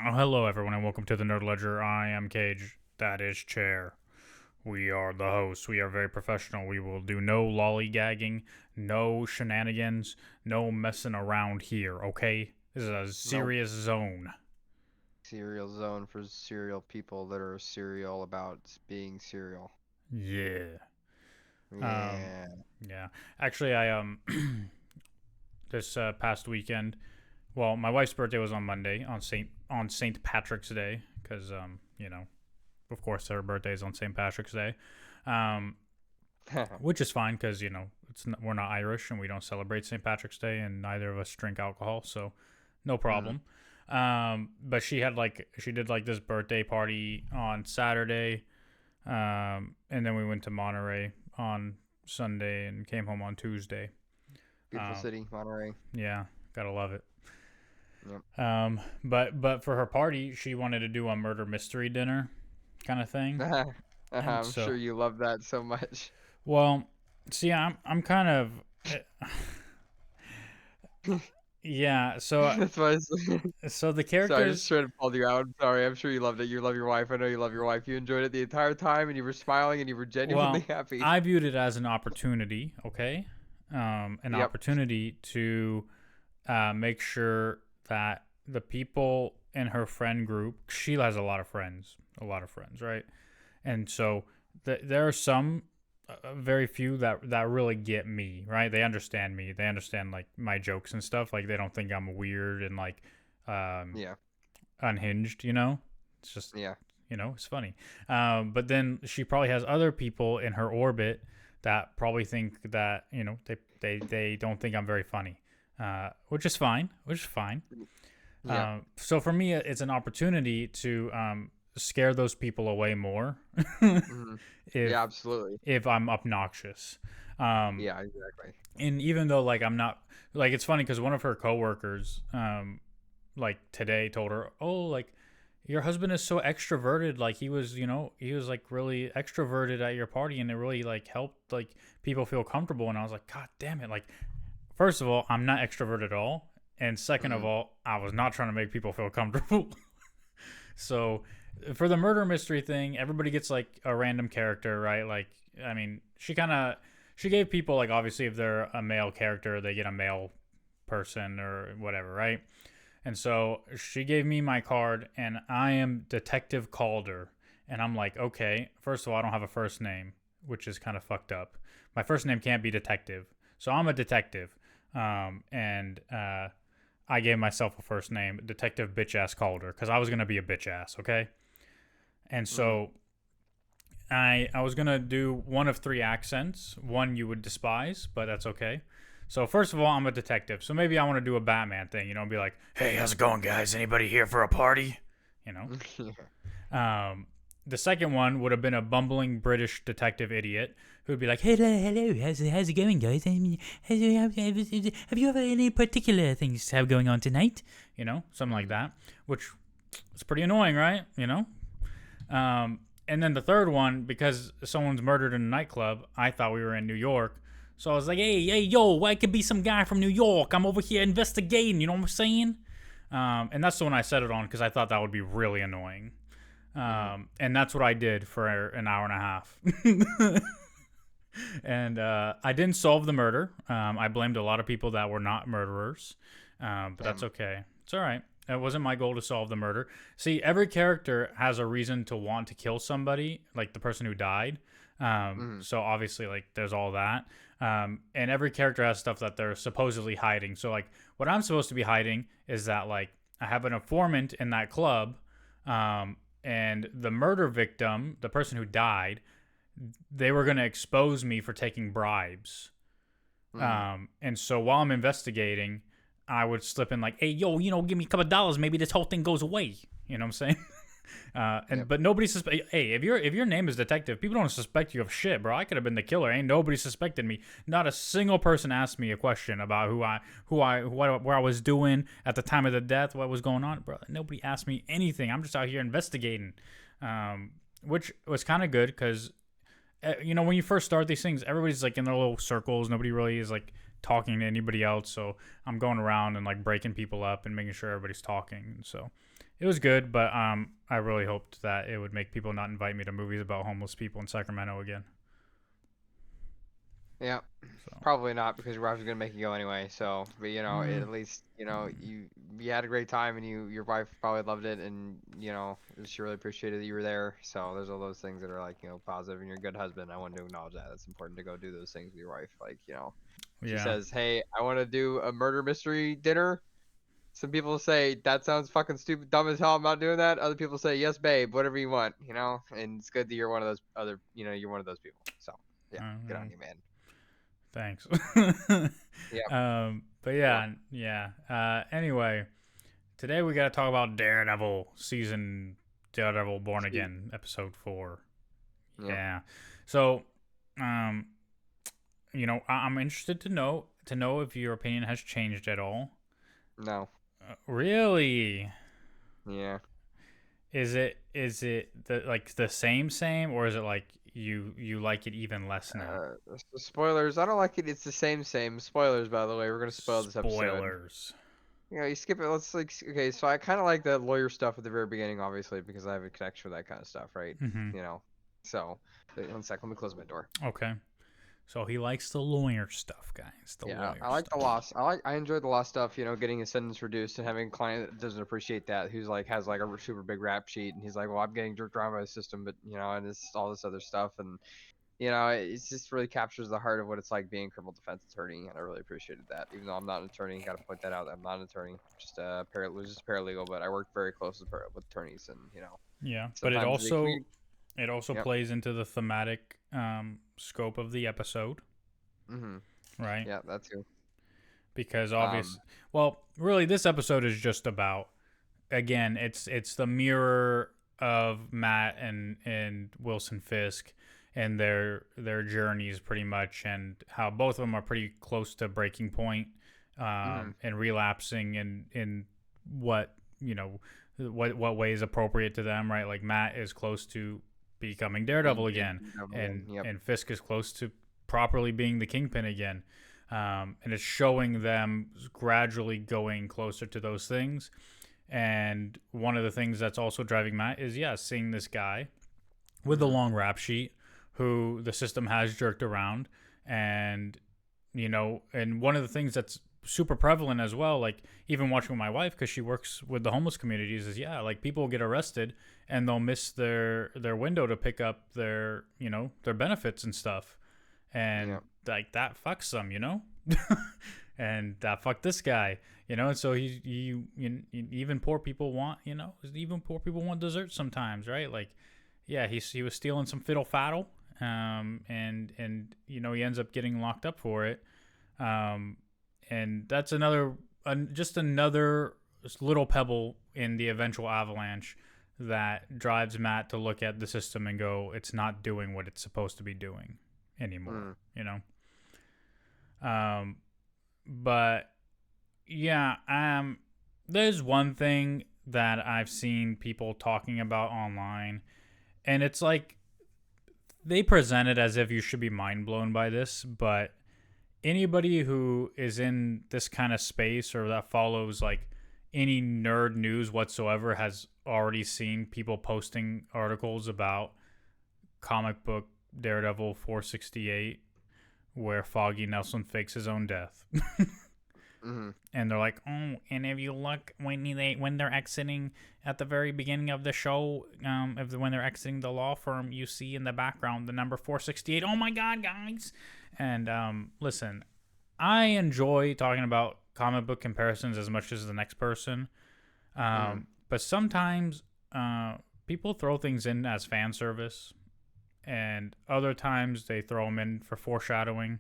Hello, everyone, and welcome to the Nerd Ledger. I am Cage. That is Chair. We are the hosts. We are very professional. We will do no lollygagging, no shenanigans, no messing around here, okay? This is a Nope. serious zone. Cereal zone for cereal people that are serial about being cereal. Yeah. Um, Yeah. yeah. Actually, I this past weekend, well, my wife's birthday was on Monday, on Saint Patrick's Day, because of course, her birthday is on St. Patrick's Day. Um, which is fine because we're not Irish and we don't celebrate St. Patrick's Day, and neither of us drink alcohol, so no hmm problem. But she did like this birthday party on Saturday, and then we went to Monterey on Sunday and came home on Tuesday. Beautiful Um, city, Monterey. yeah, gotta love it. Yep. But for her party, she wanted to do a murder mystery dinner kind of thing, and I'm so sure you love that so much. well, see, I'm kind of yeah. That's why. So the Sorry, just characters, trying to pull you out. I'm sorry. I'm sure you loved it. You love your wife. I know you love your wife. You enjoyed it the entire time, and you were smiling, and you were genuinely well, happy. I viewed it as an opportunity. Okay, an Yep. opportunity to make sure that the people in her friend group, Sheila has a lot of friends, right? And so there are some, very few that really get me, right? They understand me. They understand like my jokes and stuff. Like they don't think I'm weird and like um, Yeah. unhinged. You know, it's just Yeah. it's funny. But then she probably has other people in her orbit that probably think that they don't think I'm very funny, which is fine. Which is fine. Yeah. So for me, it's an opportunity to scare those people away more hmm if Yeah. Absolutely. if I'm obnoxious. Um, Yeah. Exactly. and even though like I'm not, like, it's funny because one of her coworkers like today told her, oh, like your husband is so extroverted, like he was like really extroverted at your party and it really like helped like people feel comfortable. And I was like, god damn it, like first of all, I'm not extroverted at all, and second of hmm all, I was not trying to make people feel comfortable. So for the murder mystery thing, everybody gets like a random character, right? Like, I mean, she gave people, like, obviously if they're a male character, they get a male person or whatever, right? And so she gave me my card, and I am Detective Calder. And I'm like, okay, first of all, I don't have a first name, which is kind of fucked up. My first name can't be Detective. So I'm a detective. And I gave myself a first name, Detective Bitch Ass Calder, because I was going to be a bitch ass, okay? And hmm so I was going to do one of three accents. One you would despise, but that's okay. So first of all, I'm a detective. So maybe I want to do a Batman thing, be like, "Hey, how's it going, guys? Anybody here for a party?" You know. Um, the second one would have been a bumbling British detective idiot who would be like, "Hello, hello, how's it going, guys? I mean, have you ever any particular things have going on tonight? Something like hmm that." Which is pretty annoying, right? And then the third one, because someone's murdered in a nightclub, I thought we were in New York. So I was like, hey, yo, I could be some guy from New York. I'm over here investigating. You know what I'm saying? And that's the one I set it on because I thought that would be really annoying. hmm And that's what I did for an hour and a half. And I didn't solve the murder. I blamed a lot of people that were not murderers, but that's Same. okay. It's all right. It wasn't my goal to solve the murder. See, every character has a reason to want to kill somebody, like the person who died. hmm So obviously, like, there's all that. And every character has stuff that they're supposedly hiding. So, like, what I'm supposed to be hiding is that, like, I have an informant in that club, and the murder victim, the person who died, they were going to expose me for taking bribes. hmm And so while I'm investigating, I would slip in like, "Hey, yo, give me a couple of dollars. Maybe this whole thing goes away." You know what I'm saying? Yep. But nobody suspect. Hey, if your name is detective, people don't suspect you of shit, bro. I could have been the killer. Ain't nobody suspected me. Not a single person asked me a question about where I was doing at the time of the death, what was going on, bro. Nobody asked me anything. I'm just out here investigating, which was kind of good because when you first start these things, everybody's like in their little circles. Nobody really is like talking to anybody else. So I'm going around and like breaking people up and making sure everybody's talking. So it was good, but I really hoped that it would make people not invite me to movies about homeless people in Sacramento again. Yeah, So probably not because your wife was gonna make you go anyway. So, but at least you had a great time and your wife probably loved it and she really appreciated that you were there. So there's all those things that are like positive and you're a good husband. I wanted to acknowledge that. It's important to go do those things with your wife. Like she yeah, says, "Hey, I want to do a murder mystery dinner." Some people say that sounds fucking stupid, dumb as hell. I'm not doing that. Other people say, "Yes, babe, whatever you want." And it's good that you're one of those you're one of those people. So yeah, good on um, you, man. thanks. Yeah. But Well, yeah. Anyway, today we got to talk about Daredevil Born sweet. Again, episode 4. Yep. Yeah. So, um, I'm interested to know if your opinion has changed at all. No. Really? Yeah. Is it the same, or is it like you like it even less now? So spoilers. I don't like it. It's the same. Spoilers, by the way. We're gonna spoil this episode. Spoilers. You skip it. Let's okay. So I kind of like the lawyer stuff at the very beginning, obviously, because I have a connection with that kind of stuff, right? Mm-hmm. You know. So, one sec. Let me close my door. Okay. So he likes the lawyer stuff, guys. The Yeah, lawyer I like the stuff. loss. I enjoy the loss stuff. Getting his sentence reduced and having a client that doesn't appreciate that, who's like has like a super big rap sheet, and he's like, well, I'm getting jerked around by the system, but and it's all this other stuff, and it just really captures the heart of what it's like being a criminal defense attorney, and I really appreciated that. Even though I'm not an attorney, got to point that out. I'm not an attorney, just just paralegal, but I work very close with attorneys, and Yeah, but it sometimes they also communicate. it also Yep. plays into the thematic scope of the episode, Mhm. right? Yeah, that too. Because Um. well, really, this episode is just about, again, it's the mirror of Matt and Wilson Fisk and their journeys pretty much, and how both of them are pretty close to breaking point, Mhm. and relapsing in what what way is appropriate to them, right? Like Matt is close to becoming Daredevil again, Yep. and Fisk is close to properly being the Kingpin again. And it's showing them gradually going closer to those things. And one of the things that's also driving Matt is, yeah, seeing this guy with the Mhm. long rap sheet who the system has jerked around. And one of the things that's super prevalent as well, like even watching with my wife, because she works with the homeless communities, is, yeah, like people get arrested and they'll miss their window to pick up their benefits and stuff, and Yep. like that fucks them. And that fucked this guy, and so even poor people want dessert sometimes, right? Like, yeah, he was stealing some fiddle faddle, and he ends up getting locked up for it, and that's just another little pebble in the eventual avalanche that drives Matt to look at the system and go, it's not doing what it's supposed to be doing anymore, Mm. you know. But yeah, there's one thing that I've seen people talking about online, and it's like they present it as if you should be mind blown by this, but anybody who is in this kind of space or that follows like any nerd news whatsoever has already seen people posting articles about comic book Daredevil 468 where Foggy Nelson fakes his own death. Mhm. And they're like, oh, and if you look when they're exiting at the very beginning of the show, when they're exiting the law firm, you see in the background the number 468. Oh my god, guys! And listen, I enjoy talking about comic book comparisons as much as the next person, Mhm. but sometimes people throw things in as fan service, and other times they throw them in for foreshadowing.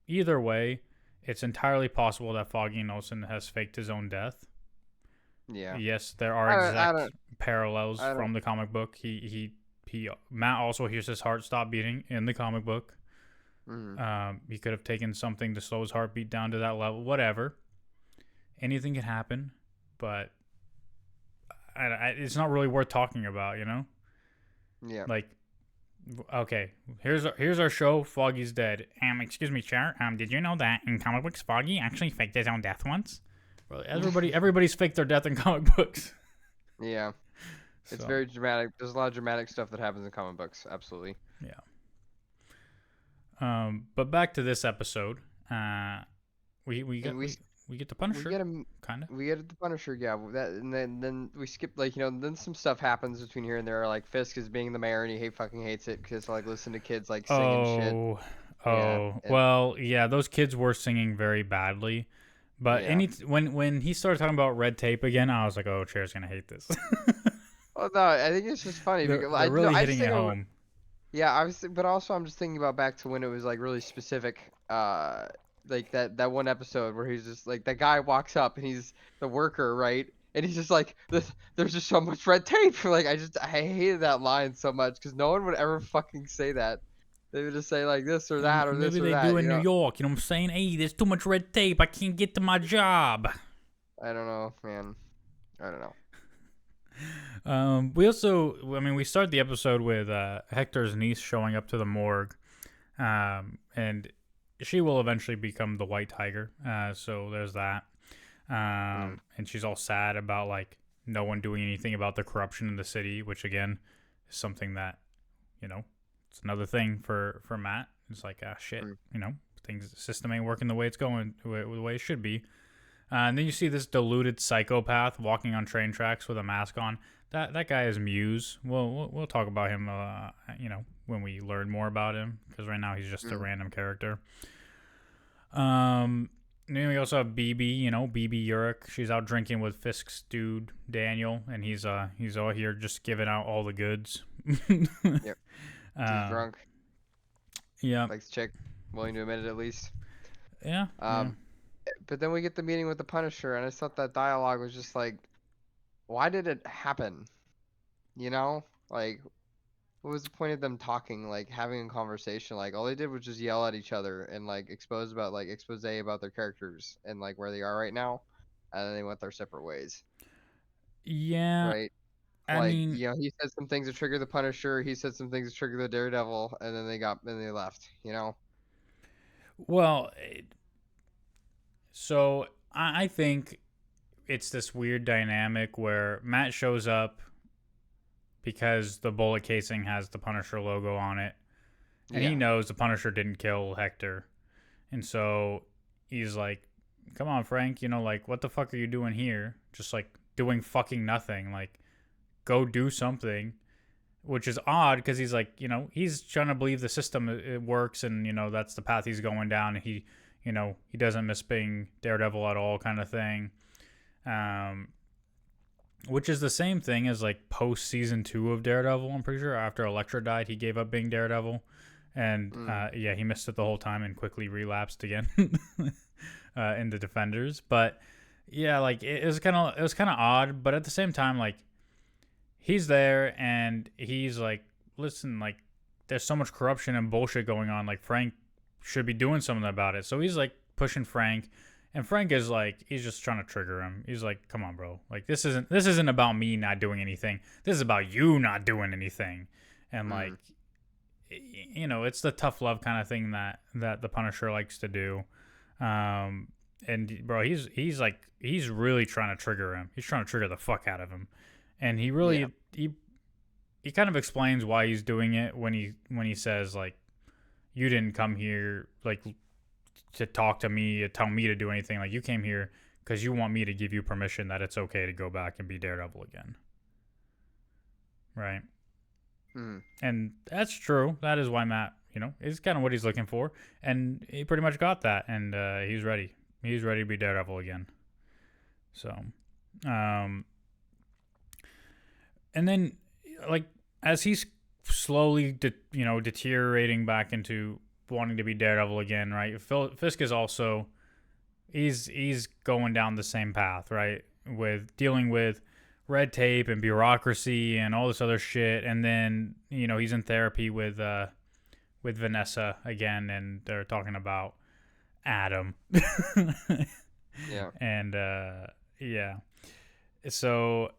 Either way, it's entirely possible that Foggy Nelson has faked his own death. Yeah. Yes, there are I exact don't. parallels I don't. from the comic book. He Matt also hears his heart stop beating in the comic book. Mhm. He could have taken something to slow his heartbeat down to that level. Whatever, anything can happen, but it's not really worth talking about. Yeah. Like Okay, here's our show. Foggy's dead. Excuse me, chair. Did you know that in comic books, Foggy actually faked his own death once? Well, everybody's faked their death in comic books. Yeah, it's So, very dramatic. There's a lot of dramatic stuff that happens in comic books. Absolutely. yeah. But back to this episode. We And get the we Punisher, get him. kind of. We get the Punisher, yeah. That and then we skip like then some stuff happens between here and there. Like Fisk is being the mayor and he fucking hates it because like listen to kids like singing shit. Oh, Yeah, and well, yeah. Those kids were singing very badly. But yeah. when he started talking about red tape again, I was like, oh, Chair's gonna hate this. Oh no, I think it's just funny they're, because they're really I just hitting it think home. yeah, but also I'm just thinking about back to when it was like really specific. Like that one episode where he's just like that guy walks up and he's the worker, right? And he's just like, there's just so much red tape. Like I hated that line so much because no one would ever fucking say that. They would just say like this or that or this Maybe or they that. do in New York. You know what I'm saying? Hey, there's too much red tape. I can't get to my job. I don't know, man. I don't know. We also, I mean, we start the episode with Hector's niece showing up to the morgue, and she will eventually become the White Tiger. So there's that. And she's all sad about like no one doing anything about the corruption in the city, which again is something that, it's another thing for Matt. It's like shit, things the system ain't working the way it's going, the way it should be. And then you see this deluded psychopath walking on train tracks with a mask on. That guy is Muse. We'll talk about him, when we learn more about him, because right now he's just a random character. And then we also have BB, BB Urich. She's out drinking with Fisk's dude Daniel, and he's all here just giving out all the goods. Yep. He's drunk. Yeah. Likes chick, willing to admit it at least. Yeah. But then we get the meeting with the Punisher, and I thought that dialogue was just like, why did it happen? Like, what was the point of them talking, like having a conversation? Like, all they did was just yell at each other and like expose about their characters and like where they are right now, and then they went their separate ways. Yeah. Right? I Like, mean, he said some things to trigger the Punisher. He said some things to trigger the Daredevil, and then they left. well, so I think it's this weird dynamic where Matt shows up because the bullet casing has the Punisher logo on it, and he knows the Punisher didn't kill Hector, and so he's like, "Come on, Frank, like what the fuck are you doing here? Just like doing fucking nothing. Like, go do something." Which is odd because he's like, he's trying to believe the system it works, and that's the path he's going down. And he doesn't miss being Daredevil at all, kind of thing. Which is the same thing as like post season 2 of Daredevil. I'm pretty sure after Elektra died, he gave up being Daredevil, and he missed it the whole time and quickly relapsed again in the Defenders. But yeah, like it was kind of odd, but at the same time, like he's there and he's like, listen, like there's so much corruption and bullshit going on. Like Frank should be doing something about it. So he's like pushing Frank. And Frank is like, he's just trying to trigger him. He's like, come on, bro. Like, this isn't about me not doing anything. This is about you not doing anything. And like, it's the tough love kind of thing that the Punisher likes to do. And bro, he's really trying to trigger him. He's trying to trigger the fuck out of him. And he really, he kind of explains why he's doing it when he says like, you didn't come here like to talk to me, tell me to do anything. Like, you came here because you want me to give you permission that it's okay to go back and be Daredevil again. Right? And that's true. That is why Matt, is kind of what he's looking for. And he pretty much got that. And he's ready. He's ready to be Daredevil again. So, and then, like, as he's slowly, deteriorating back into wanting to be Daredevil again, right? Fisk is also he's going down the same path, right? With dealing with red tape and bureaucracy and all this other shit, and then he's in therapy with Vanessa again, and they're talking about Adam. Yeah. And so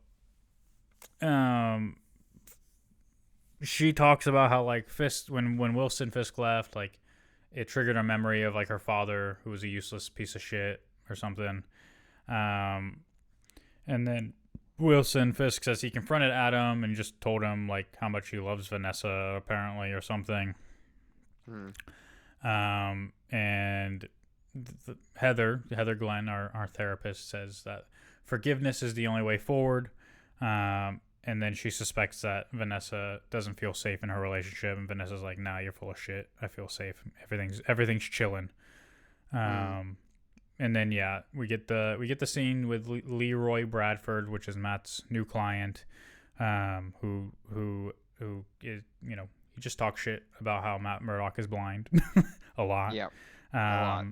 she talks about how like Fisk when Wilson Fisk left, like it triggered a memory of like her father who was a useless piece of shit or something. Um, and then Wilson Fisk says he confronted Adam and just told him like how much he loves Vanessa apparently or something. Hmm. And Heather Glenn, our therapist, says that forgiveness is the only way forward. And then she suspects that Vanessa doesn't feel safe in her relationship, and Vanessa's like, "Nah, you're full of shit. I feel safe. Everything's chilling." And then yeah, we get the scene with Leroy Bradford, which is Matt's new client, who is, you know, he just talks shit about how Matt Murdock is blind a lot. Yeah, a lot.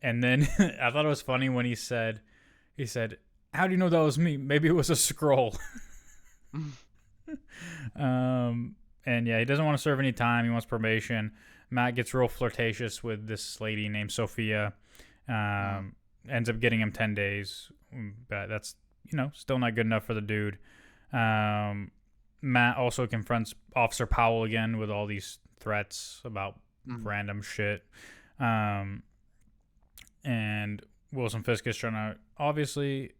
And then I thought it was funny when he said, "How do you know that was me? Maybe it was a scroll." And yeah, he doesn't want to serve any time. He wants probation. Matt gets real flirtatious with this lady named Sophia. Ends up getting him 10 days, but that's, you know, still not good enough for the dude. Matt also confronts Officer Powell again with all these threats about random shit. And Wilson Fisk is trying to, obviously,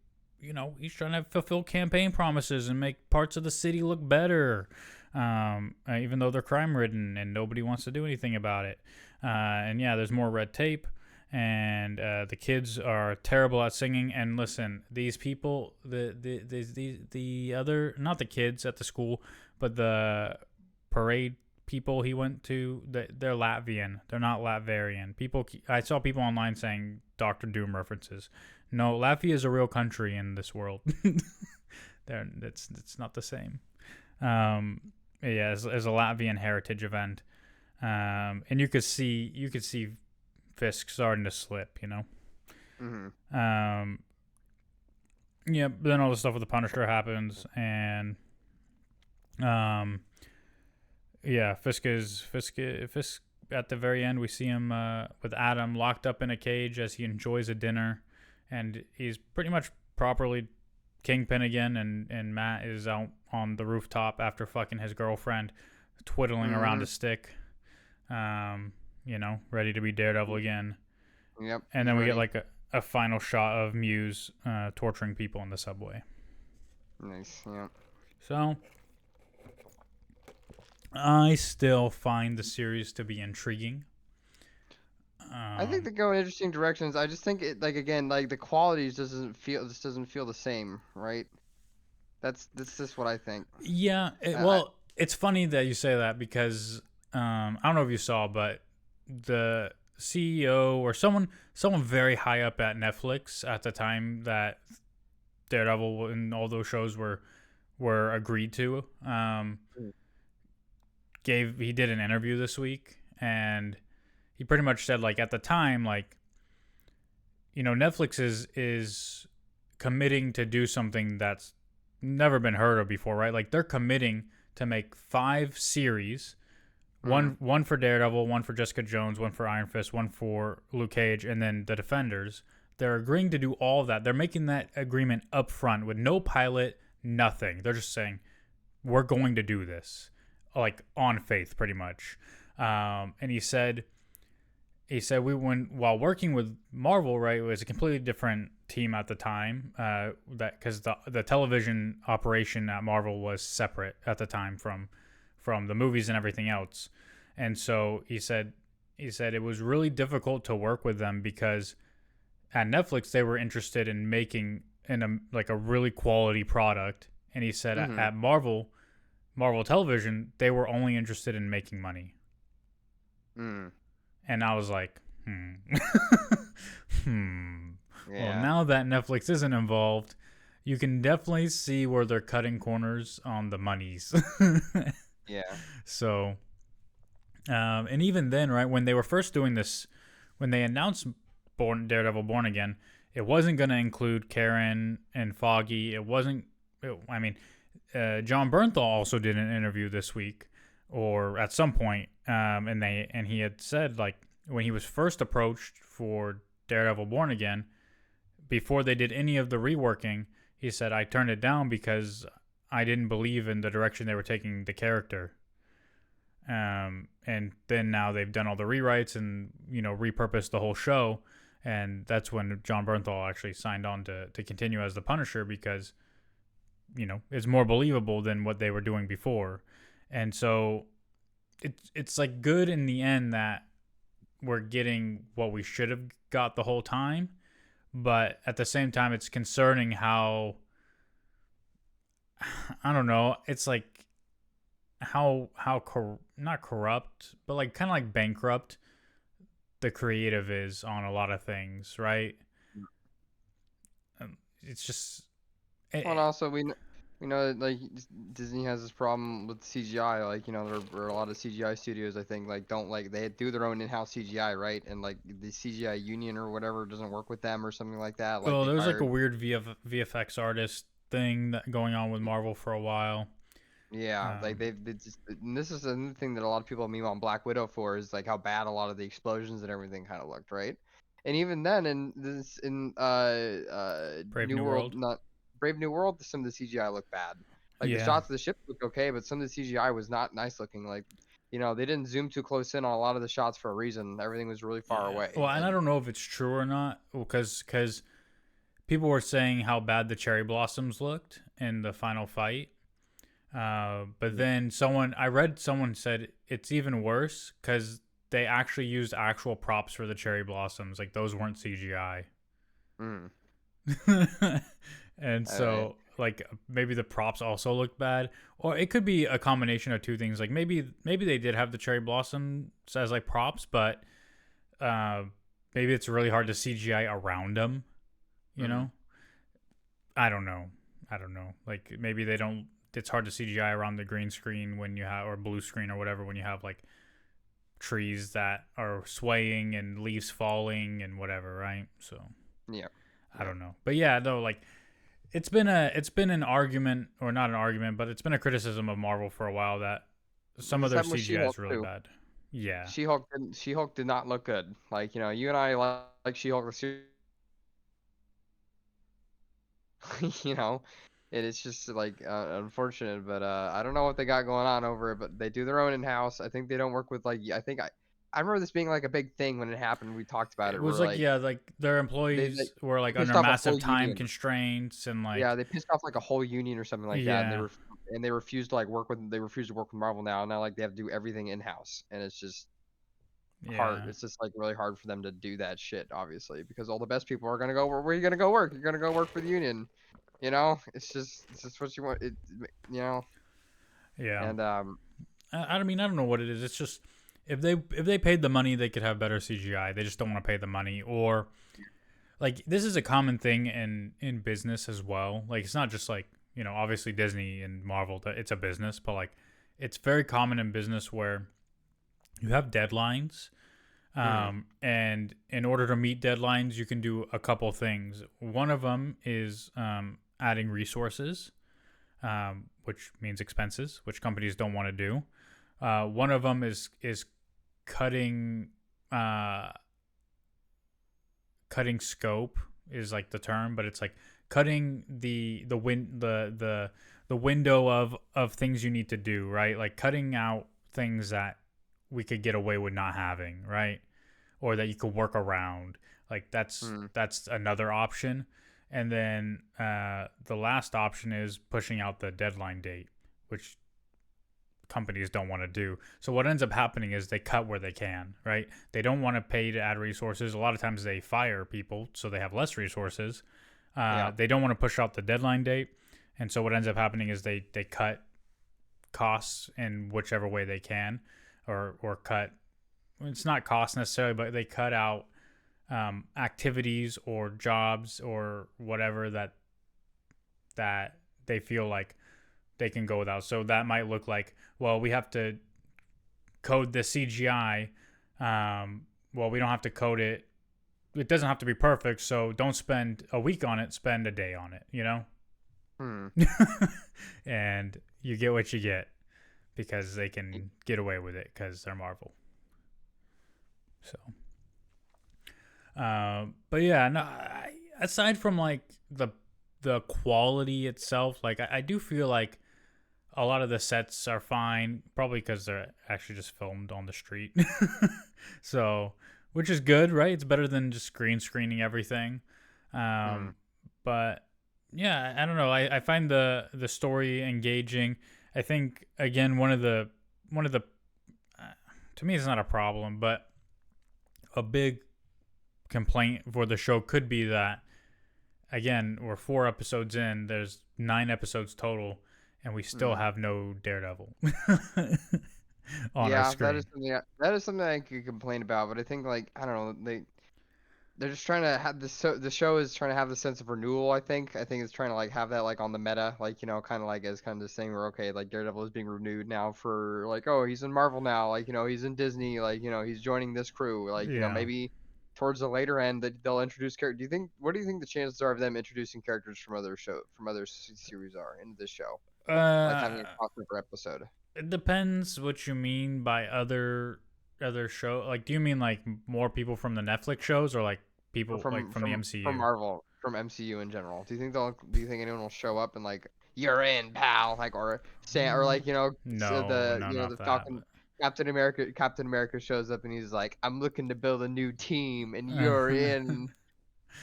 you know, he's trying to fulfill campaign promises and make parts of the city look better, even though they're crime-ridden and nobody wants to do anything about it. And yeah, there's more red tape, and the kids are terrible at singing. And listen, these people, the other, not the kids at the school, but the parade people he went to, they're Latvian. They're not Latvian. I saw people online saying Doctor Doom references. No, Latvia is a real country in this world. It's not the same. Yeah, it's a Latvian heritage event, and you could see Fisk starting to slip, you know. Yeah, but then all the stuff with the Punisher happens, and yeah, Fisk at the very end. We see him with Adam locked up in a cage as he enjoys a dinner. And he's pretty much properly Kingpin again, and Matt is out on the rooftop after fucking his girlfriend, twiddling around a stick, you know, ready to be Daredevil again. Yep. And then we get like a final shot of Muse torturing people in the subway. Nice, yeah. So, I still find the series to be intriguing. I think they go in interesting directions. I just think it, like, again, like the quality just doesn't feel the same, right? That's just what I think. Yeah, well, it's funny that you say that because I don't know if you saw, but the CEO or someone very high up at Netflix at the time that Daredevil and all those shows were agreed to, he did an interview this week, and he pretty much said, like, at the time, like, you know, Netflix is committing to do something that's never been heard of before, right? Like, they're committing to make 5 series, one for Daredevil, one for Jessica Jones, one for Iron Fist, one for Luke Cage, and then the Defenders. They're agreeing to do all of that. They're making that agreement up front with no pilot, nothing. They're just saying, we're going to do this, like, on faith, pretty much. And he said while working with Marvel, right, it was a completely different team at the time, that because the television operation at Marvel was separate at the time from the movies and everything else. And so he said it was really difficult to work with them because at Netflix they were interested in making a really quality product, and he said at Marvel Television they were only interested in making money. And I was like, Yeah. Well, now that Netflix isn't involved, you can definitely see where they're cutting corners on the monies. Yeah. So, and even then, right, when they were first doing this, when they announced Daredevil Born Again, it wasn't going to include Karen and Foggy. John Bernthal also did an interview this week, or at some point, and he had said, like, when he was first approached for Daredevil Born Again, before they did any of the reworking, he said, I turned it down because I didn't believe in the direction they were taking the character. And then now they've done all the rewrites and repurposed the whole show, and that's when John Bernthal actually signed on to continue as the Punisher, because it's more believable than what they were doing before. And so it's like good in the end that we're getting what we should have got the whole time, but at the same time it's concerning how, I don't know, it's like not corrupt, but like kind of like bankrupt the creative is on a lot of things, right? It's just Well, and it, also we know that like Disney has this problem with CGI. Like there are a lot of CGI studios I think like don't like they do their own in-house CGI, right? And like the CGI union or whatever doesn't work with them or something like that. Like well, they there was like a fired. weird VFX artist thing that going on with Marvel for a while. Yeah, like Um, they just, and this is another thing that a lot of people meme on Black Widow for is like how bad a lot of the explosions and everything kind of looked, right? And even then, in Brave New New World, World. not Brave New World, some of the CGI looked bad. Like the Yeah. shots of the ship looked okay, but some of the CGI was not nice looking. Like, they didn't zoom too close in on a lot of the shots for a reason. Everything was really far Yeah. away, Well, and I and don't know if it's true or not, because people were saying how bad the cherry blossoms looked in the final fight. But then I read someone said it's even worse because they actually used actual props for the cherry blossoms. Like those weren't CGI. mm, And I, so like maybe the props also looked bad, or it could be a combination of two things. Like maybe they did have the cherry blossoms as like props, but uh, maybe it's really hard to CGI around them. You mm. know, I don't know. I don't know. Like maybe they don't. It's hard to CGI around the green screen when you have, or blue screen or whatever, when you have like trees that are swaying and leaves falling and whatever, right? So Yeah, I yeah. don't know. But yeah, though, like it's been an argument, or not an argument, but it's been a criticism of Marvel for a while that some of This their happened with CGI She-Hulk is really too. bad. Yeah. She-Hulk did not look good. Like, you and I like She-Hulk the series, you know, and it's just like unfortunate, but I don't know what they got going on over it, but they do their own in-house. I think they don't work with like I remember this being like a big thing when it happened. We talked about It it. was Where like, like yeah, like their they employees were like pissed under off a massive whole time union. constraints and Yeah, like, they pissed off like a whole union or something like that, and yeah. they refused to like work with they refused to work with Marvel now. Now like they have to do everything in-house, and it's just hard. Yeah. It's just like really hard for them to do that shit, obviously, because all the best people are gonna go. Where are you gonna go work? You're gonna go work for the union. It's just what you want. Yeah. And I mean, I don't know what it is. It's just if they paid the money, they could have better CGI. They just don't want to pay the money, or like this is a common thing in business as well. Like it's not just like, obviously Disney and Marvel, that it's a business, but like it's very common in business where you have deadlines. mm, And in order to meet deadlines, you can do a couple things. One of them is adding resources, which means expenses, which companies don't want to do. One of them is cutting uh, cutting scope is like the term, but it's like cutting the window of things you need to do, right? Like cutting out things that we could get away with not having, right? Or that you could work around. Like mm, that's another option. And then the last option is pushing out the deadline date, which companies don't want to do. So what ends up happening is they cut where they can, right? They don't want to pay to add resources. A lot of times they fire people, so they have less resources. yeah, They don't want to push out the deadline date, and so what ends up happening is they cut costs in whichever way they can, or cut. It's not cost necessarily, but they cut out activities or jobs or whatever that they feel like they can go without. So that might look like, well, we have to code the CGI. Well, we don't have to code it. It doesn't have to be perfect. So don't spend a week on it. Spend a day on it. mm. And you get what you get because they can get away with it because they're Marvel. So, but yeah, no. Aside from like the quality itself, like I do feel like A lot of the sets are fine, probably because they're actually just filmed on the street. So, which is good, right? It's better than just green screening everything. Mm. Um, but yeah, I don't know. I find the story engaging. I think again one of the to me it's not a problem, but a big complaint for the show could be that again we're 4 episodes in. There's 9 episodes total, and we still Mm. have no Daredevil on our Yeah, screen. that is something I could complain about, but I think like I don't know they're just trying to have this. So the show is trying to have the sense of renewal. I think it's trying to like have that like on the meta, like kind of like as kind of this thing where okay, like Daredevil is being renewed now for like oh he's in Marvel now, like he's in Disney, like he's joining this crew, like Yeah. maybe towards the later end that they'll introduce characters. Do you think what do you think the chances are of them introducing characters from other series are into this show, like Uh, having a crossover episode? it depends what you mean by other show. Like, do you mean like more people from the Netflix shows, or like Or people like from the from MCU? Marvel, from MCU in general. Do you think anyone will show up and like you're in, pal, like or say or like so No, no, the not that. Falcon Captain America shows up and he's like I'm looking to build a new team and But you're in.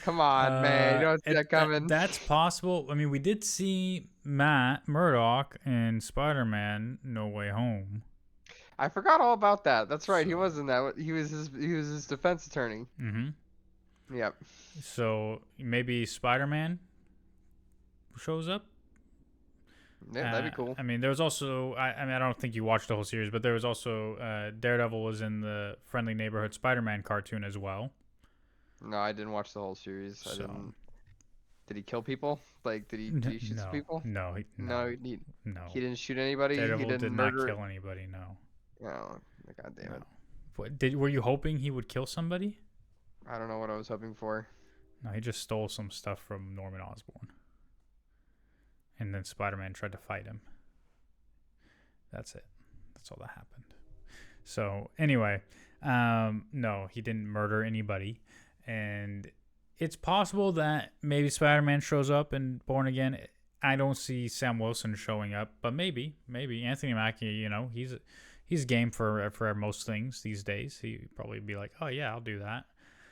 Come on, man, you don't see that coming. that's possible. I mean, we did see Matt Murdock in Spider-Man: No Way Home. I forgot all about that. That's right. He So, was in that. He was his defense attorney. mm-hmm. Yep. So maybe Spider-Man shows up. Yeah, that'd be cool. I mean, there was also. I mean, I don't think you watched the whole series, but there was also Daredevil was in the Friendly Neighborhood Spider-Man cartoon as well. No, I didn't watch the whole series. I So didn't. Did he kill people? Like, did he shoot some no, people? no, No, no, he no. didn't shoot anybody. He Daredevil didn't did not murder. kill anybody. No, Oh, God damn no. it! Were you hoping he would kill somebody? I don't know what I was hoping for. No, he just stole some stuff from Norman Osborn, and then Spider-Man tried to fight him. That's it. That's all that happened. So anyway, no, he didn't murder anybody, and it's possible that maybe Spider-Man shows up in Born Again. I don't see Sam Wilson showing up, but maybe Anthony Mackie. He's game for most things these days. He'd probably be like, oh yeah, I'll do that.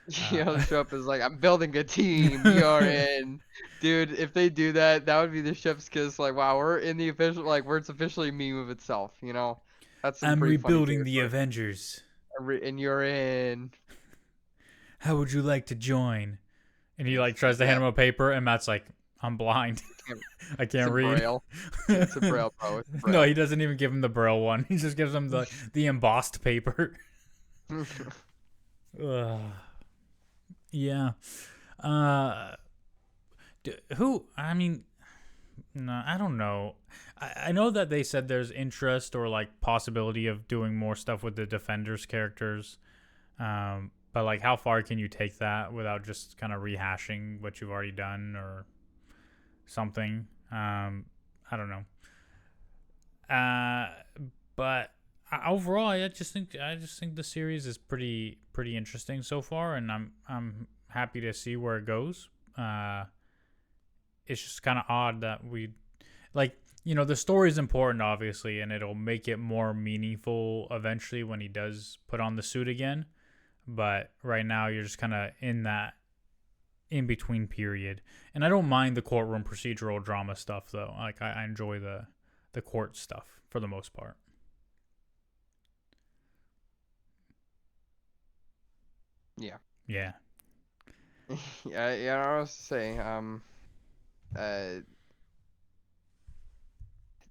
He'll show up as like I'm building a team. You're in, dude. If they do that, that would be the chef's kiss. Like, wow, we're in the official, like, where it's officially a meme of itself. That's some I'm pretty funny rebuilding the territory. Avengers. And you're in. How would you like to join? And he like tries It's to hand that. him a paper, and Matt's like, I'm blind. Can't- I It's can't in read. braille. It's a braille, bro. It's No, braille. he doesn't even give him the Braille one. He just gives him the embossed paper. Ugh. Yeah. Uh, who? I mean, no, I don't know. I know that they said there's interest or like possibility of doing more stuff with the Defenders characters. But like, how far can you take that without just kind of rehashing what you've already done or something? I don't know. Uh, but overall, I just think the series is pretty interesting so far, and I'm happy to see where it goes. It's just kind of odd that we like the story is important obviously, and it'll make it more meaningful eventually when he does put on the suit again. But right now, you're just kind of in that in between period, and I don't mind the courtroom procedural drama stuff though. Like I enjoy the court stuff for the most part. Yeah. Yeah. Yeah. I was to say. Uh,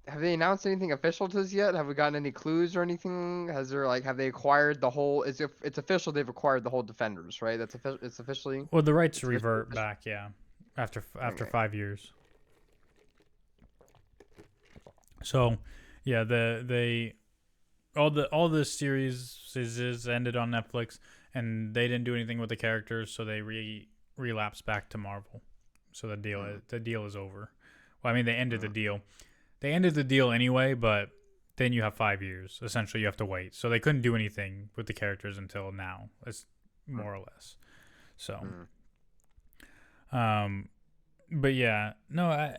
have they announced anything official to us yet? Have we gotten any clues or anything? Have they acquired the whole? It's official. They've acquired the whole Defenders, right? That's official. It's officially. Well, the rights It's officially revert official. back, yeah, after Okay. 5 years. So, yeah, they all the series is ended on Netflix, and they didn't do anything with the characters, so they relapsed back to Marvel. So Mm. the deal is over. Well, I mean, they ended the deal. They ended the deal anyway, but then you have 5 years. Essentially, you have to wait. So they couldn't do anything with the characters until now. It's Mm. more or less. So, Mm. um, but yeah, no,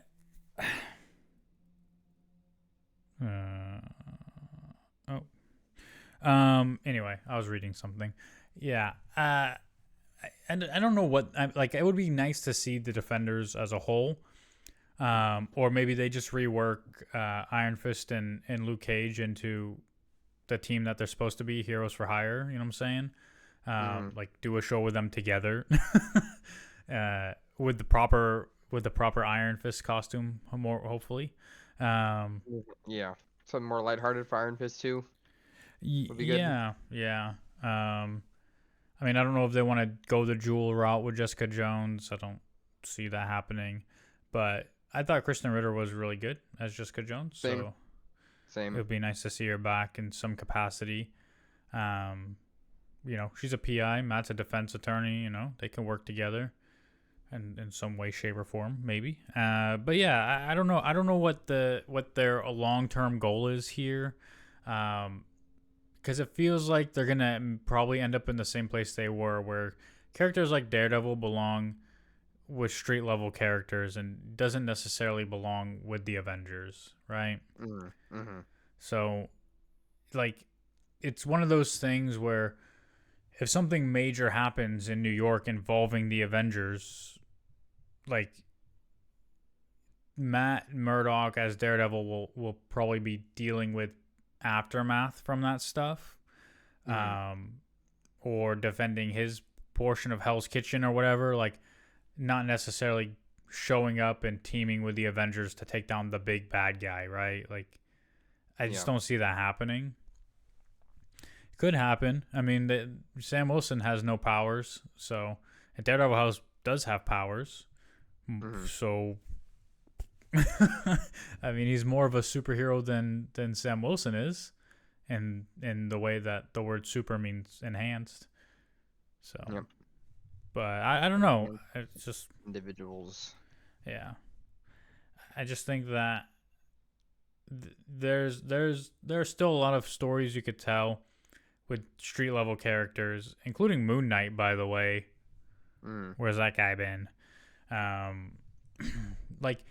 Anyway, I was reading something. Yeah. And I don't know what like. It would be nice to see the Defenders as a whole. Or maybe they just rework Iron Fist and Luke Cage into the team that they're supposed to be, Heroes for Hire. You know what I'm saying? Hmm. Like do a show with them together, with the proper Iron Fist costume, more hopefully. Um, Yeah. Something more lighthearted for Iron Fist 2 would be good. yeah, yeah. Um, I mean, I don't know if they want to go the Jewel route with Jessica Jones. I don't see that happening, but I thought Kristen Ritter was really good as Jessica Jones, Same. so it Same. would be nice to see her back in some capacity. Um, she's a PI. Matt's a defense attorney. They can work together, and in some way, shape, or form, maybe. But yeah, I don't know. I don't know what their long term goal is here, because it feels like they're gonna probably end up in the same place they were, where characters like Daredevil belong with street level characters and doesn't necessarily belong with the Avengers, right? Mm-hmm. Mm-hmm. So, like, it's one of those things where if something major happens in New York involving the Avengers, like Matt Murdock as Daredevil will probably be dealing with aftermath from that stuff, Mm-hmm. um, or defending his portion of Hell's Kitchen or whatever. Like, not necessarily showing up and teaming with the Avengers to take down the big bad guy, right? Like, I just Yeah. don't see that happening. Could happen. I mean, Sam Wilson has no powers, so and Daredevil House does have powers. Mm-hmm. So, I mean, he's more of a superhero than Sam Wilson is, and in the way that the word "super" means enhanced. So, Yep. but I don't know. Enhanced It's just individuals. yeah. I just think that there's still a lot of stories you could tell with street level characters, including Moon Knight, by the way. Mm. Where's that guy been? Um, like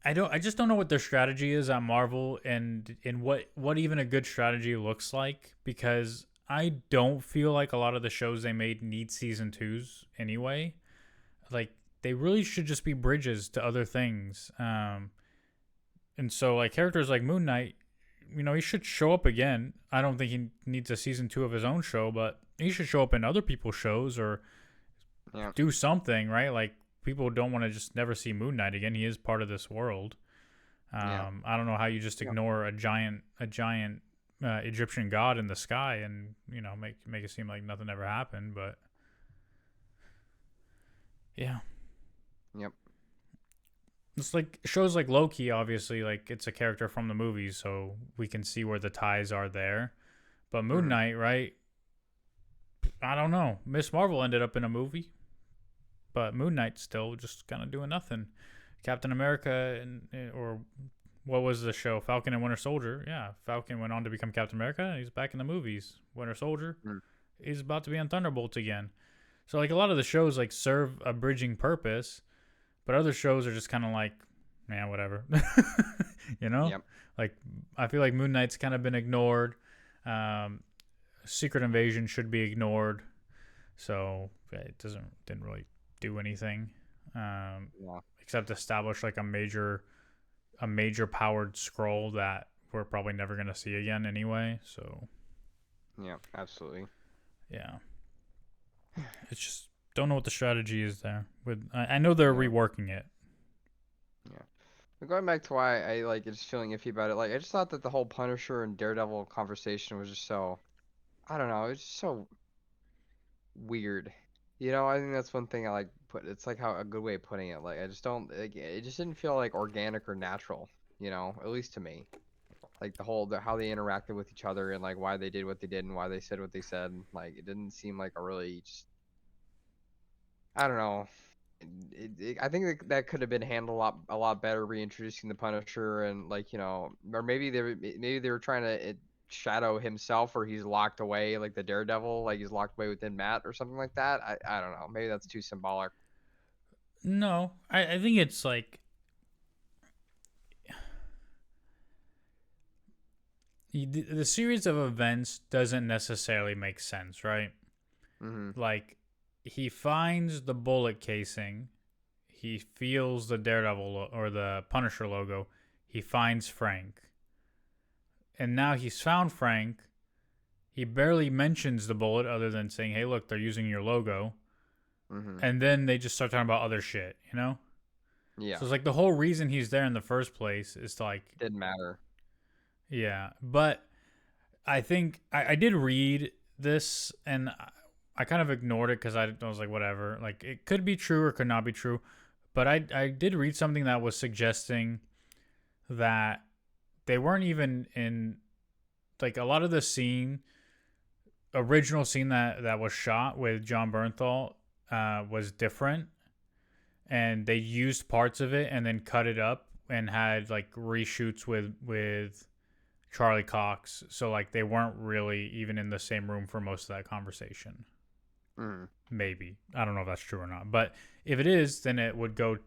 I just don't know what their strategy is at Marvel, and what even a good strategy looks like, because I don't feel like a lot of the shows they made need season twos anyway. Like, they really should just be bridges to other things. And so, like, characters like Moon Knight, he should show up again. I don't think he needs a season two of his own show, but he should show up in other people's shows or Yeah. do something, right? Like, people don't want to just never see Moon Knight again. He is part of this world. Yeah. I don't know how you just Yeah. ignore a giant Egyptian god in the sky and make it seem like nothing ever happened. But yeah, Yep. it's like shows like Loki. Obviously, like, it's a character from the movies, so we can see where the ties are there. But Moon Mm-hmm. Knight, right? I don't know. Miss Marvel ended up in a movie, but Moon Knight still just kind of doing nothing. Captain America or what was the show? Falcon and Winter Soldier. Yeah, Falcon went on to become Captain America. He's back in the movies. Winter Soldier. Mm. He's about to be on Thunderbolts again. So, like, a lot of the shows like serve a bridging purpose, but other shows are just kind of like, man, whatever. you know, Yep. like, I feel like Moon Knight's kind of been ignored. Um, Secret Invasion should be ignored. So it didn't really do anything, Yeah. except establish like a major powered scroll that we're probably never gonna see again anyway. So Yeah. Absolutely. yeah, it's just don't know what the strategy is there. I know they're Yeah. reworking it. Yeah. But going back to why I like just feeling iffy about it, like I just thought that the whole Punisher and Daredevil conversation was just so, I don't know, it's just so weird. I think that's one thing I like put. It's like how a good way of putting it. Like I just don't. Like, it just didn't feel like organic or natural. At least to me. Like how they interacted with each other and like why they did what they did and why they said what they said. Like it didn't seem like a really just. I don't know. I think that could have been handled a lot better, reintroducing the Punisher and like or maybe they were trying to shadow himself, or he's locked away like the Daredevil, like he's locked away within Matt or something like that. I don't know. Maybe that's too symbolic. No, I think it's like the series of events doesn't necessarily make sense, right? Mm-hmm. Like, he finds the bullet casing, he feels the Daredevil or the Punisher logo, he finds Frank, and now he's found Frank. He barely mentions the bullet other than saying, "Hey, look, they're using your logo," Mm-hmm. and then they just start talking about other shit, you know? Yeah. So it's like the whole reason he's there in the first place is to like, Didn't matter. yeah. But I think I did read this and I kind of ignored it because I was like, whatever. Like, it could be true or could not be true. But I did read something that was suggesting that they weren't even in, like, a lot of the original scene that was shot with John Bernthal was different. And they used parts of it and then cut it up and had like reshoots with Charlie Cox. So like they weren't really even in the same room for most of that conversation. Mm. Maybe. I don't know if that's true or not. But if it is, then it would go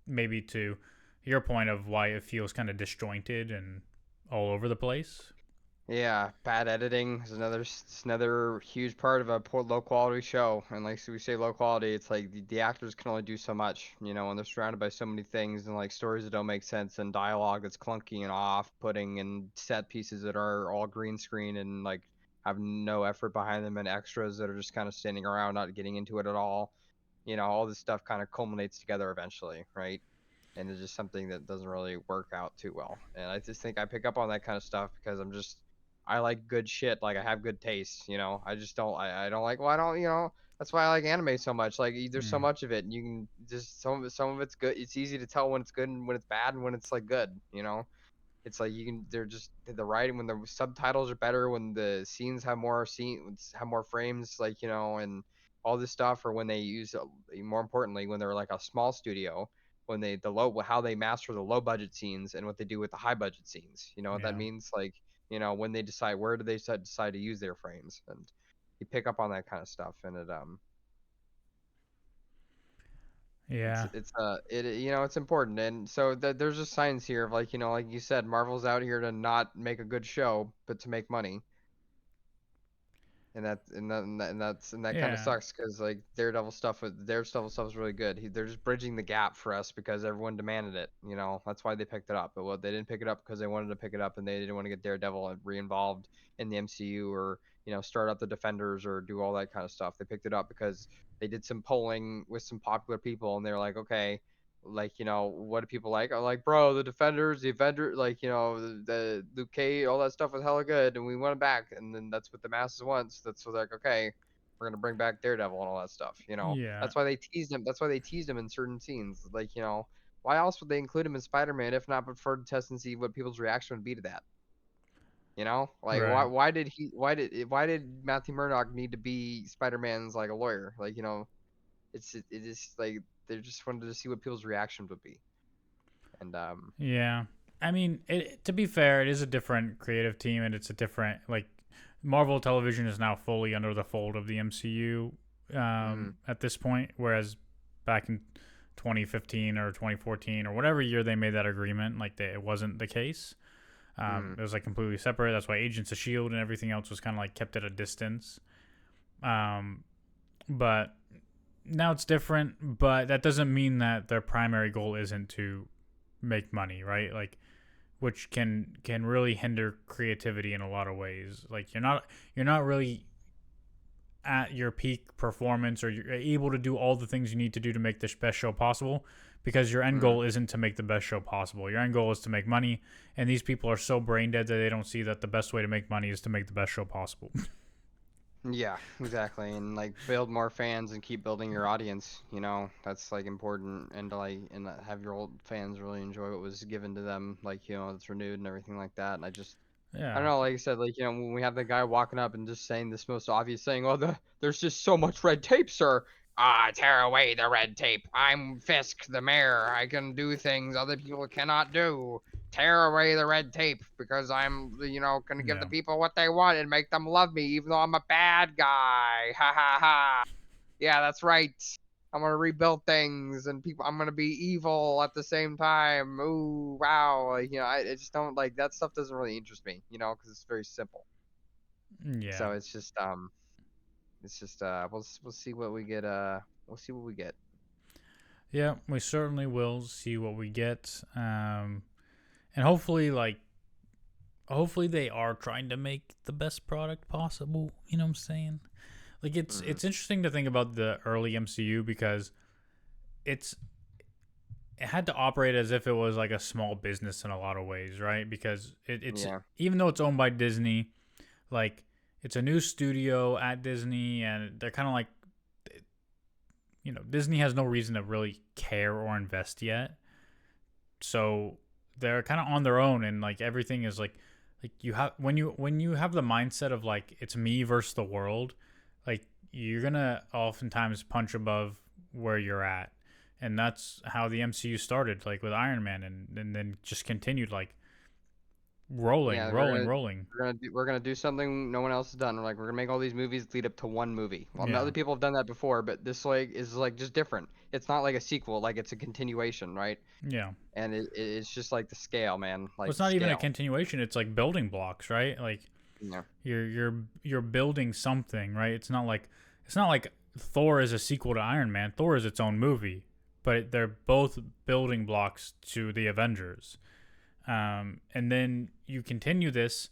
maybe to your point of why it feels kind of disjointed and all over the place. Yeah, bad editing is another huge part of a poor low quality show. And like we say, low quality, it's like the actors can only do so much, when they're surrounded by so many things and like stories that don't make sense and dialogue that's clunky and off-putting and set pieces that are all green screen and like have no effort behind them and extras that are just kind of standing around, not getting into it at all. All this stuff kind of culminates together eventually, right? And it's just something that doesn't really work out too well. And I just think I pick up on that kind of stuff because I like good shit. Like I have good taste. I just don't I don't like well I don't that's why I like anime so much. Like there's so Mm, much of it and you can just some of it's good. It's easy to tell when it's good and when it's bad and when it's like good. It's like you can they're just the writing when the subtitles are better, when the scenes have more frames, and all this stuff, or when they use more importantly when they're like a small studio, when they the low how they master the low budget scenes and what they do with the high budget scenes. You know what that yeah. means? Like, when they decide where do they decide to use their frames, and you pick up on that kind of stuff, and Yeah. it's important. And so there's just signs here of like you said, Marvel's out here to not make a good show but to make money. And that kind of Yeah. sucks because like Daredevil stuff is really good. They're just bridging the gap for us because everyone demanded it. That's why they picked it up. But well, they didn't pick it up because they wanted to pick it up and they didn't want to get Daredevil re-involved in the MCU, or start up the Defenders or do all that kind of stuff. They picked it up because they did some polling with some popular people and they're like, okay, like what do people like? I'm like, bro, the Defenders, the Avenger, like the Luke Cage, all that stuff was hella good, and we want it back. And then that's what the masses wants. That's what like, okay, we're gonna bring back Daredevil and all that stuff. Yeah. That's why they teased him. That's why they teased him in certain scenes. Like why else would they include him in Spider-Man if not but for to test and see what people's reaction would be to that? Like why Right. why did he why did Matthew Murdock need to be Spider-Man's like a lawyer? Like it is like they just wanted to see what people's reactions would be. And Yeah. I mean, to be fair, it is a different creative team and it's a different, like, Marvel Television is now fully under the fold of the MCU mhm, at this point, whereas back in 2015 or 2014 or whatever year they made that agreement, like, it wasn't the case. mhm, It was like completely separate. That's why Agents of Shield and everything else was kind of like kept at a distance. Um, but now it's different. But that doesn't mean that their primary goal isn't to make money, right? Like, which can really hinder creativity in a lot of ways. Like, you're not really at your peak performance or you're able to do all the things you need to do to make the best show possible because your end mhm. goal isn't to make the best show possible. Your end goal is to make money, and these people are so brain dead that they don't see that the best way to make money is to make the best show possible. Yeah, exactly. And like build more fans and keep building your audience. That's like important, and to like and have your old fans really enjoy what was given to them. Like it's renewed and everything like that. And I don't Yeah. know, like I said, like when we have the guy walking up and just saying this most obvious thing, oh, there's just so much red tape, sir. Ah, tear away the red tape. I'm Fisk, the mayor. I can do things other people cannot do. Tear away the red tape because I'm gonna give the Yeah. people what they want and make them love me, even though I'm a bad guy. Ha ha ha. Yeah, that's right. I'm gonna rebuild things, and people. I'm gonna be evil at the same time. Ooh, wow! Like, I just don't like that stuff. Doesn't really interest me, because it's very simple. Yeah. So it's just we'll see what we get. We'll see what we get. Yeah, we certainly will see what we get. And hopefully, hopefully they are trying to make the best product possible. You know what I'm saying? Like Mm, it's interesting to think about the early MCU because it's it had to operate as if it was like a small business in a lot of ways, right? Because it's yeah, even though it's owned by Disney, like it's a new studio at Disney, and they're kind of like, Disney has no reason to really care or invest yet, so they're kind of on their own, and like everything is like you have when you have the mindset of like it's me versus the world, like you're gonna oftentimes punch above where you're at, and that's how the MCU started, like with Iron Man, and then just continued like rolling, yeah. rolling, rolling. We're gonna do something no one else has done. We're gonna make all these movies lead up to one movie. Well, Yeah, other people have done that before, but this is like just different. It's not like a sequel, like it's a continuation, right? yeah. And it's just like the scale, man, Well, like it's the not even a scale. continuation. It's like building blocks, right? Like Yeah. you're building something, right? It's not like Thor is a sequel to Iron Man. Thor is its own movie, but they're both building blocks to the Avengers. And then you continue this,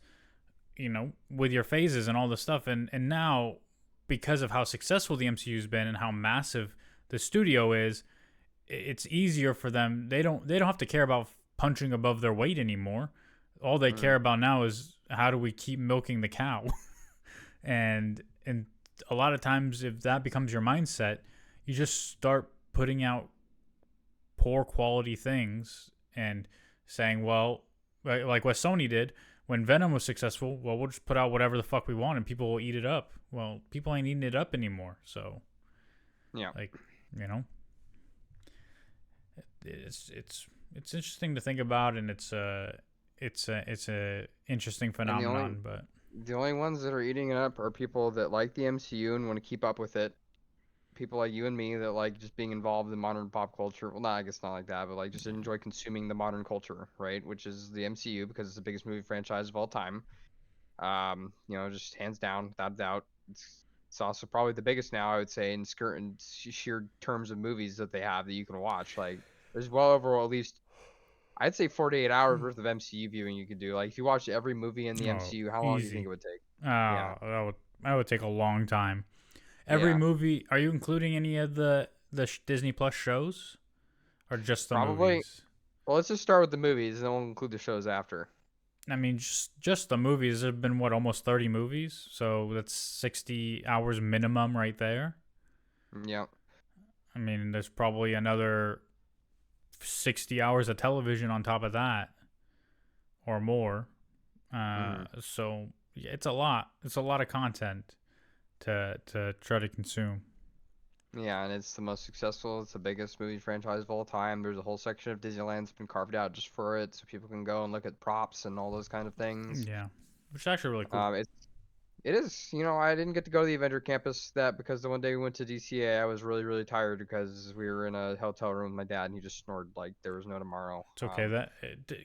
with your phases and all this stuff, and now because of how successful the MCU's been and how massive the studio is, it's easier for them. They don't have to care about punching above their weight anymore. All they care Mm. about now is how do we keep milking the cow. And a lot of times if that becomes your mindset, you just start putting out poor quality things and saying, well, like what Sony did when Venom was successful, well, we'll just put out whatever the fuck we want and people will eat it up. Well, people ain't eating it up anymore. So, Yeah. like, you know, it's interesting to think about, and it's a interesting And the only phenomenon. But the only ones that are eating it up are people that like the MCU and want to keep up with it. People like you and me that like just being involved in modern pop culture. Well, I guess not like that, but like just yeah, enjoy consuming the modern culture, right? Which is the MCU because it's the biggest movie franchise of all time. Just hands down, without a doubt. It's also probably the biggest now, I would say, in sheer terms of movies that they have that you can watch. Like, there's well over at least, I'd say 48 hours worth of MCU viewing you could do. Like, if you watch every movie in the oh, MCU, how long do you think easy. it would take? Yeah, That would take a long time. Every yeah, movie. Are you including any of the Disney Plus shows, or just the probably. movies? Well, let's just start with the movies, and then we'll include the shows after. I mean, just the movies. There have been what, almost 30 movies, so that's 60 hours minimum right there. Yeah. I mean, there's probably another 60 hours of television on top of that, or more. Hmm. So yeah, it's a lot. It's a lot of content to try to consume. Yeah, and it's the most successful. It's the biggest movie franchise of all time. There's a whole section of Disneyland that's been carved out just for it, so people can go and look at props and all those kind of things. Yeah, which is actually really cool. It is. I didn't get to go to the Avenger campus that because the one day we went to DCA, I was really really tired because we were in a hotel room with my dad and he just snored like there was no tomorrow. It's okay.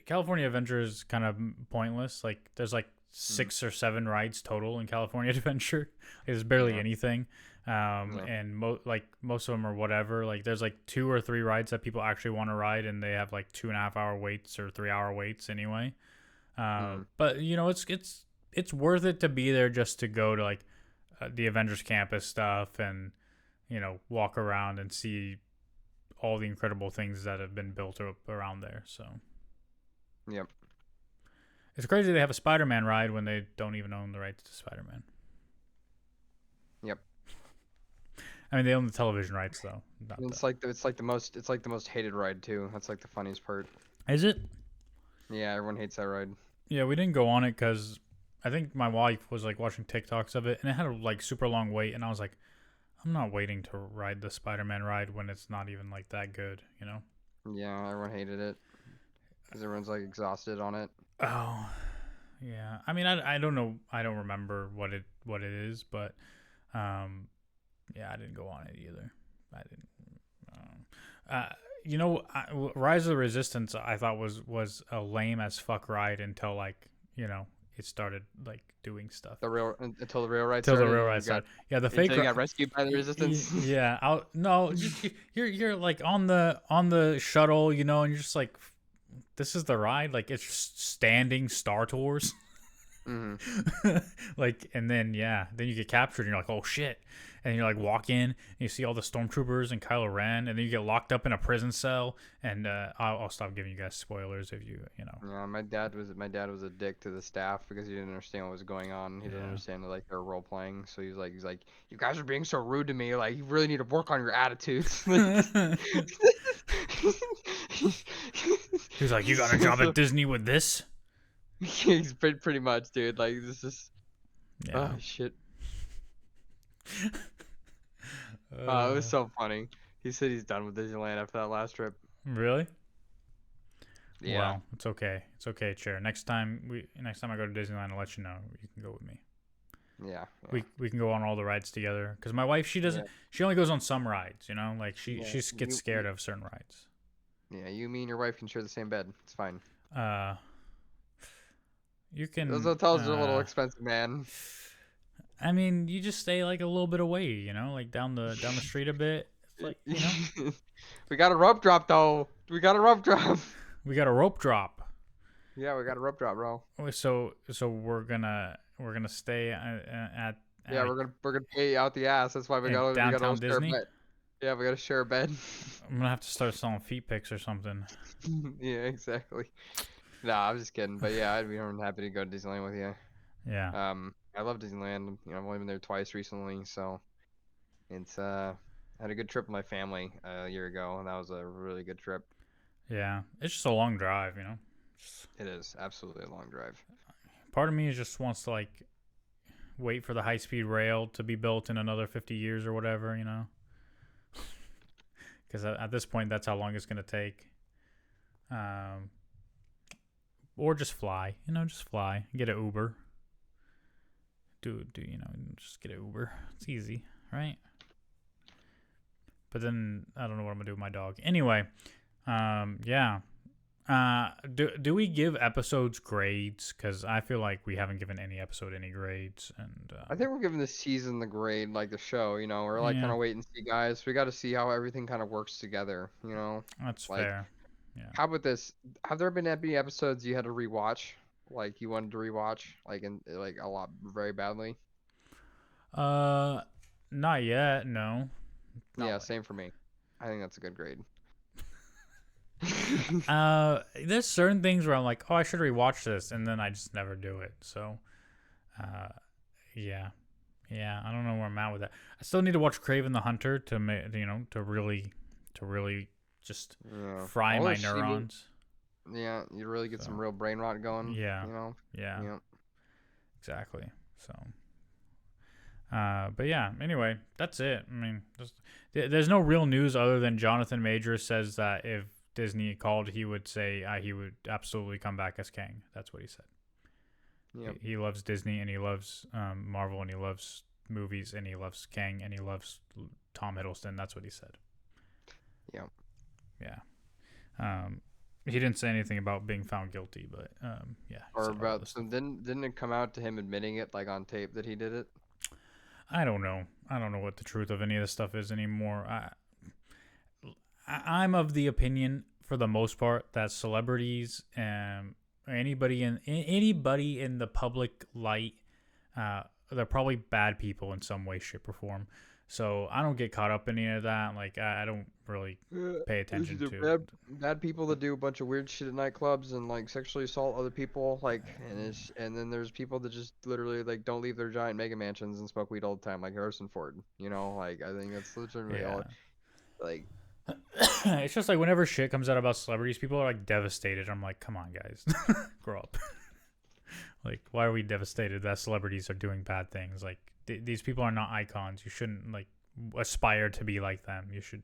California Adventure is kind of pointless. Like there's like Mhm. 6 or 7 rides total in California Adventure. There's barely Yeah, anything. yeah, And most of them are whatever. Like there's like 2 or 3 rides that people actually want to ride, and they have like 2.5 hour waits or 3 hour waits anyway. mm, But it's worth it to be there just to go to like the Avengers campus stuff, and walk around and see all the incredible things that have been built up around there. So yep, it's crazy they have a Spider-Man ride when they don't even own the rights to Spider-Man. yep. I mean, they own the television rights though. Not And the. it's like the most hated ride too. That's like the funniest part. Is it? Yeah, everyone hates that ride. Yeah, we didn't go on it because I think my wife was like watching TikToks of it, and it had a like super long wait, and I was like, I'm not waiting to ride the Spider-Man ride when it's not even like that good, you know? Yeah, everyone hated it because everyone's like exhausted on it. Oh, yeah. I mean, I don't know. I don't remember what it is, but yeah, I didn't go on it either. I didn't. Uh, Rise of the Resistance I thought was a lame as fuck ride until like it started like doing stuff. The real until the real ride Till the started, real and then ride you got started. Yeah, the fake. until you got rescued by the resistance. Yeah, no, just you're like on the shuttle, and you're just like, this is the ride. Like it's just standing Star Tours. Hmm. Like, and then then you get captured and you're like, oh shit, and you like walk in and you see all the stormtroopers and Kylo Ren, and then you get locked up in a prison cell. And I'll stop giving you guys spoilers if you. Yeah, my dad was a dick to the staff because he didn't understand what was going on. He didn't Yeah. understand that like they were role playing. So he's like, you guys are being so rude to me. Like you really need to work on your attitudes. He's like, you got a job So, at Disney with this? he's pretty much, dude. Like this is Yeah. oh shit. It Uh, was so funny. He said he's done with Disneyland after that last trip. really? Yeah. Well, it's okay. It's okay, Chair. Next time I go to Disneyland, I'll let you know. You can go with me. Yeah. We can go on all the rides together. Because my wife, she doesn't. Yeah. She only goes on some rides. Like she Yeah. gets scared of certain rides. Yeah. You, me, and your wife can share the same bed. It's fine. Uh, you Those can. hotels are a little expensive, man. I mean, you just stay like a little bit away. Like down the street a bit. It's like We got a rope drop though. We got a rope drop. we got a rope drop. Yeah, we got a rope drop, bro. So we're gonna stay at Yeah, we're gonna pay out the ass. That's why we gotta downtown share a Disney. bed. Yeah, we gotta share a bed. I'm gonna have to start selling feet pics or something. Yeah, exactly. Nah, I'm just kidding. But yeah, I'd be more than happy to go to Disneyland with you. Yeah. I love Disneyland. I've only been there twice recently, so it's I had a good trip with my family a year ago, and that was a really good trip. Yeah. It's just a long drive. Just, It is absolutely a long drive. part of me just wants to like wait for the high speed rail to be built in another 50 years or whatever. Because at this point, that's how long it's gonna take. Or just fly. Just fly. Get an Uber. Just get an Uber. It's easy, right? But then I don't know what I'm gonna do with my dog. Anyway, yeah. Do we give episodes grades? Because I feel like we haven't given any episode any grades, and I think we're giving the season the grade, like the show. We're like kind yeah, of wait and see, guys. We got to see how everything kind of works together. that's Like, fair. Yeah. how about this? Have there been any episodes you had to rewatch? Like you wanted to rewatch, like like a lot very badly? Not yet. No. Yeah, Not same for me. I think that's a good grade. there's certain things where I'm like, oh, I should rewatch this, and then I just never do it. So, yeah, I don't know where I'm at with that. I still need to watch Craven the Hunter to really just fry All my the She-Ra- neurons. Yeah, you really get some real brain rot going. Yeah. Yeah, Yeah. exactly. So, but yeah. Anyway, that's it. I mean, there's no real news other than Jonathan Majors says that if Disney called, he would say he would absolutely come back as Kang. That's what he said. Yep. He loves Disney and he loves Marvel and he loves movies and he loves Kang and he loves Tom Hiddleston. That's what he said. Yeah. Yeah. He didn't say anything about being found guilty, but yeah. Or about didn't it come out to him admitting it like on tape that he did it? I don't know. I don't know what the truth of any of this stuff is anymore. I'm of the opinion, for the most part, that celebrities and anybody in the public light, they're probably bad people in some way, shape, or form. So I don't get caught up in any of that. Like I don't really pay attention to bad people that do a bunch of weird shit at nightclubs and like sexually assault other people. Like and then there's people that just literally like don't leave their giant mega mansions and smoke weed all the time, like Harrison Ford. Like I think that's literally all. Like it's just like whenever shit comes out about celebrities, people are like devastated. I'm like, come on, guys, grow up. Like, why are we devastated that celebrities are doing bad things? Like, these people are not icons. You shouldn't like aspire to be like them. You should,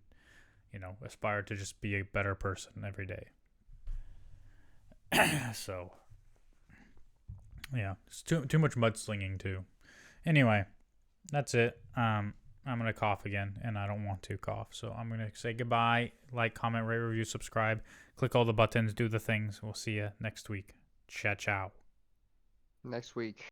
aspire to just be a better person every day. So, yeah, it's too much mudslinging too. Anyway, that's it. I'm gonna cough again, and I don't want to cough. So I'm gonna say goodbye. Like, comment, rate, review, subscribe. Click all the buttons. Do the things. We'll see you next week. Ciao, ciao. Next week.